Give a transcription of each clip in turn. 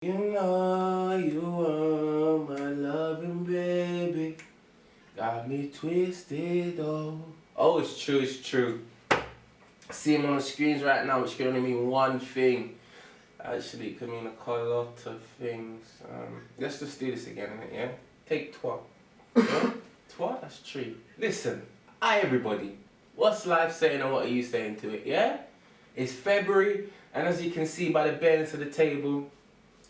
You know you are my loving baby. Got me twisted, oh. Oh, it's true, it's true. See him on the screens right now, which can only mean one thing. Actually, it can mean a lot of things. Let's just do this again, innit, yeah? Take twa. Yeah? Twa? That's true. Listen, hi everybody. What's life saying and what are you saying to it, yeah? It's February, and as you can see by the balance of the table,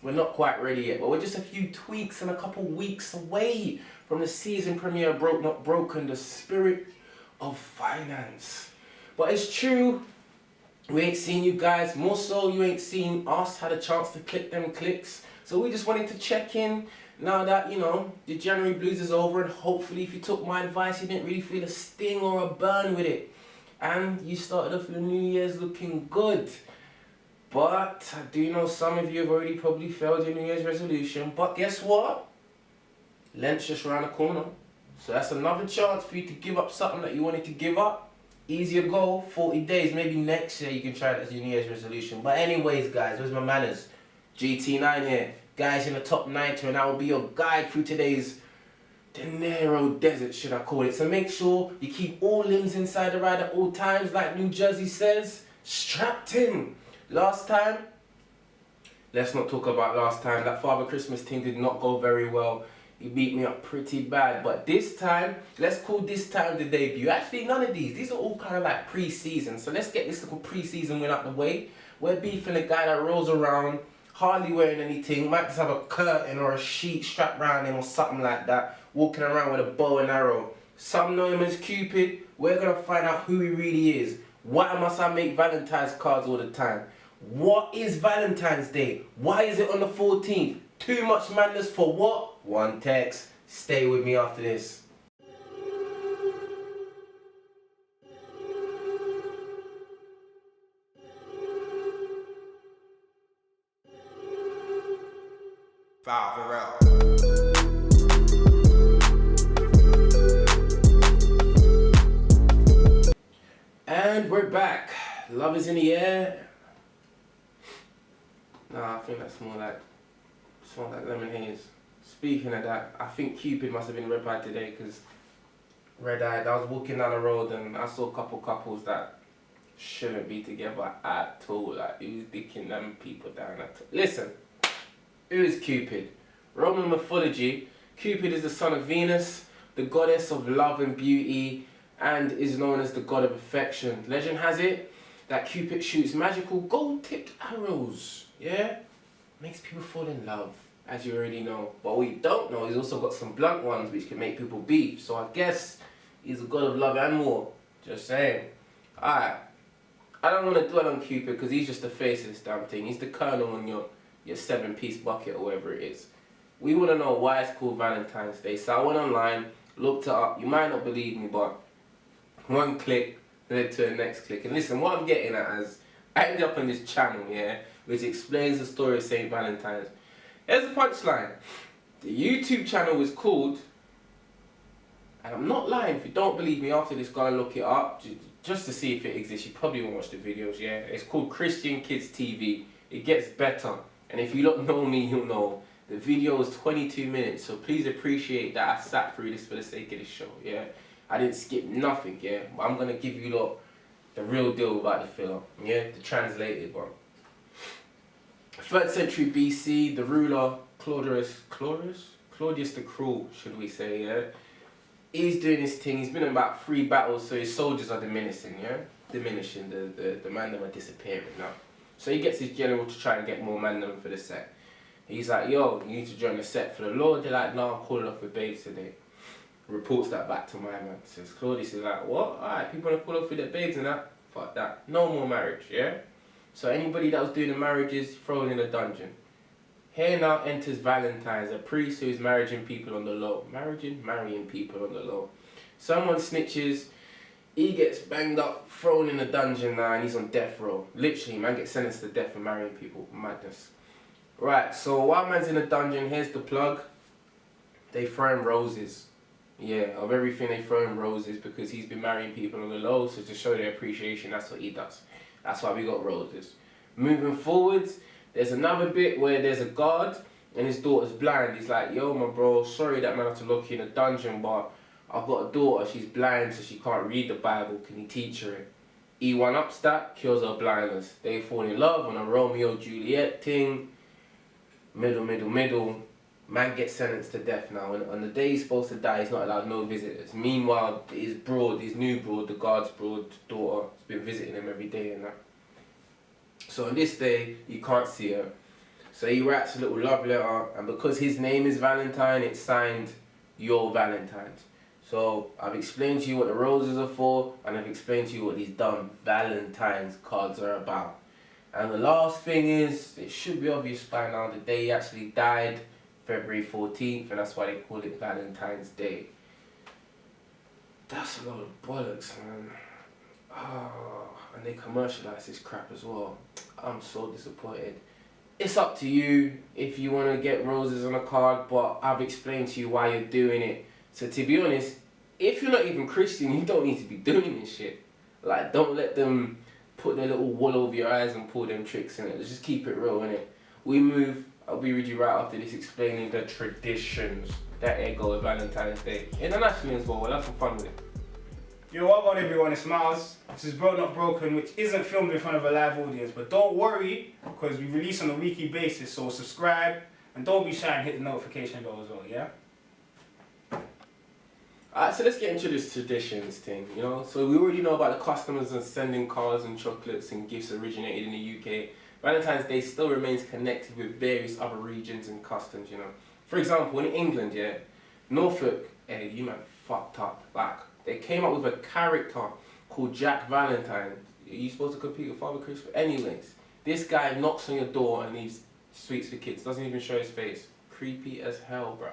we're not quite ready yet, but we're just a few tweaks and a couple weeks away from the season premiere Not Broken, the spirit of finance. But it's true, we ain't seen you guys, more so you ain't seen us, had a chance to click them clicks. So we just wanted to check in now that, you know, the January blues is over, and hopefully if you took my advice, you didn't really feel a sting or a burn with it. And you started off your New Year's looking good. But I do know some of you have already probably failed your New Year's resolution. But guess what? Lent's just around the corner. So that's another chance for you to give up something that you wanted to give up. Easier goal, 40 days. Maybe next year you can try that as your New Year's resolution. But anyways, guys, where's my manners? GT9 here. Guys in the top 90, and I will be your guide through today's dinero desert, should I call it. So make sure you keep all limbs inside the ride at all times, like New Jersey says. Strapped in. Last time, let's not talk about last time. That Father Christmas thing did not go very well. He beat me up pretty bad. But this time, let's call this time the debut. Actually, none of these are all kind of like pre-season. So let's get this little pre-season win out the way. We're beefing a guy that rolls around, hardly wearing anything. Might just have a curtain or a sheet strapped around him or something like that. Walking around with a bow and arrow. Some know him as Cupid. We're going to find out who he really is. Why must I make Valentine's cards all the time? What is Valentine's Day? Why is it on the 14th? Too much madness for what? One text. Stay with me after this. VAL. And we're back. Love is in the air. Nah, I think that's more like lemon haze. Speaking of that, I think Cupid must have been red-eyed today, because red-eyed, I was walking down the road and I saw a couple couples that shouldn't be together at all. Like, he was dicking them people down at all. Listen, who is Cupid? Roman mythology, Cupid is the son of Venus, the goddess of love and beauty, and is known as the god of affection. Legend has it that Cupid shoots magical gold-tipped arrows, yeah? Makes people fall in love, as you already know. But what you don't know, he's also got some blunt ones which can make people beef. So I guess he's a god of love and war. Just saying. Alright. I don't want to dwell on Cupid because he's just the face of this damn thing. He's the kernel on your 7-piece bucket or whatever it is. We want to know why it's called Valentine's Day. So I went online, looked it up. You might not believe me, but one click led to the next click. And listen, what I'm getting at is, I ended up on this channel, yeah, which explains the story of St. Valentine's. Here's the punchline. The YouTube channel is called, and I'm not lying, if you don't believe me after this, go and look it up, just to see if it exists. You probably won't watch the videos, yeah. It's called Christian Kids TV. It gets better. And if you don't know me, you'll know. The video is 22 minutes, so please appreciate that I sat through this for the sake of this show, yeah. I didn't skip nothing, yeah. But I'm going to give you lot the real deal about the filler, yeah, the translated one. 3rd century BC, the ruler Claudius the Cruel, should we say, yeah. He's doing his thing. He's been in about 3 battles, so his soldiers are diminishing, yeah. Diminishing. The man them are disappearing now. So he gets his general to try and get more man them for the set. He's like, yo, you need to join the set for the Lord. They're like, no, I'm calling off with babes today. Reports that back to my man. Says Claudius is like, what? Alright, people want to pull off with their babes and that. Fuck that. No more marriage, yeah? So anybody that was doing the marriages, thrown in a dungeon. Here now enters Valentine's, a priest who is marrying people on the low. Marrying people on the low. Someone snitches, he gets banged up, thrown in a dungeon now, and he's on death row. Literally, man gets sentenced to death for marrying people. Madness. Right, so while man's in a dungeon, here's the plug. They throw him roses. Yeah, of everything they throw him roses because he's been marrying people on the low, so to show their appreciation, that's what he does. That's why we got roses. Moving forwards, There's another bit where there's a guard and his daughter's blind. He's like, yo, my bro, sorry that man had to lock you in a dungeon, but I've got a daughter, she's blind, so she can't read the Bible. Can you teach her it? He one-ups that, cures her blindness. They fall in love on a Romeo-Juliet thing. Middle. Man gets sentenced to death now. And on the day he's supposed to die, he's not allowed no visitors. Meanwhile, his new broad, the guard's broad daughter, has been visiting him every day and that. So on this day, he can't see her. So he writes a little love letter, and because his name is Valentine, it's signed Your Valentines. So I've explained to you what the roses are for, and I've explained to you what these dumb Valentine's cards are about. And the last thing is, it should be obvious by now, the day he actually died, February 14th, and that's why they call it Valentine's Day. That's a lot of bollocks, man. And they commercialise this crap as well. I'm so disappointed. It's up to you if you want to get roses on a card, but I've explained to you why you're doing it. So to be honest, if you're not even Christian, you don't need to be doing this shit. Like, don't let them put their little wool over your eyes and pull them tricks in it. Let's just keep it real, innit? We move. I'll be with you right after this, explaining the traditions that go with Valentine's Day. Internationally as well, we'll have some fun with it. Yo, what about everyone? It's Miles. This is Bro Not Broken, which isn't filmed in front of a live audience. But don't worry, because we release on a weekly basis, so subscribe. And don't be shy and hit the notification bell as well, yeah? Alright, so let's get into this traditions thing, you know. So we already know about the customers and sending cards and chocolates and gifts originated in the UK. Valentine's Day still remains connected with various other regions and customs, you know. For example, in England, yeah, Norfolk, you man fucked up. Like, they came up with a character called Jack Valentine. Are you supposed to compete with Father Christmas? Anyways, this guy knocks on your door and leaves sweets for kids. Doesn't even show his face. Creepy as hell, bro.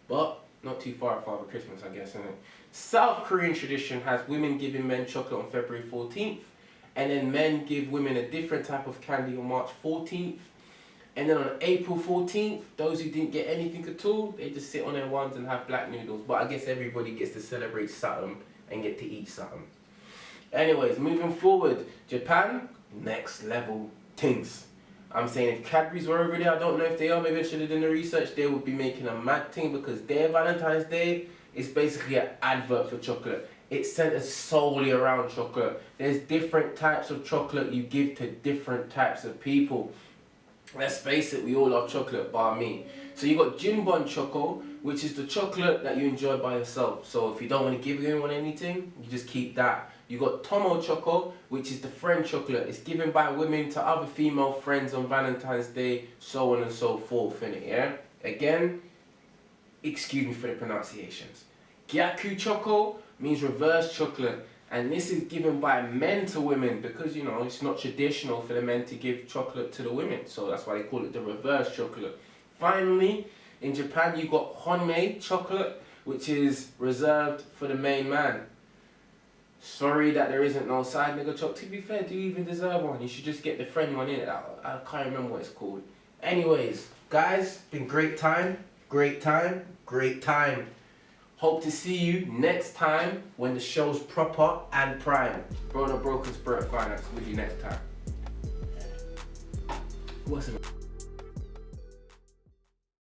But not too far at Father Christmas, I guess, isn't it? South Korean tradition has women giving men chocolate on February 14th. And then men give women a different type of candy on March 14th. And then on April 14th, those who didn't get anything at all, they just sit on their ones and have black noodles. But I guess everybody gets to celebrate something and get to eat something. Anyways, moving forward, Japan, next level things. I'm saying if Cadbury's were over there, I don't know if they are, maybe I should have done the research, they would be making a mad thing because their Valentine's Day is basically an advert for chocolate. It's centered solely around chocolate. There's different types of chocolate you give to different types of people. Let's face it, we all love chocolate, bar me. So you got Jinbon Choco, which is the chocolate that you enjoy by yourself. So if you don't want to give anyone anything, you just keep that. You got Tomo Choco, which is the friend chocolate. It's given by women to other female friends on Valentine's Day, so on and so forth, innit, yeah? Again, excuse me for the pronunciations. Gyaku Choco means reverse chocolate, and this is given by men to women because, you know, it's not traditional for the men to give chocolate to the women, so that's why they call it the reverse chocolate. Finally, in Japan you got Honmei chocolate, which is reserved for the main man. Sorry that there isn't no side nigga chocolate. To be fair, do you even deserve one? You should just get the friend one in it. I can't remember what it's called. Anyways, guys, been great time. Hope to see you next time when the show's proper and prime. Bro Not Broken Spirit Finance with you next time. What's it?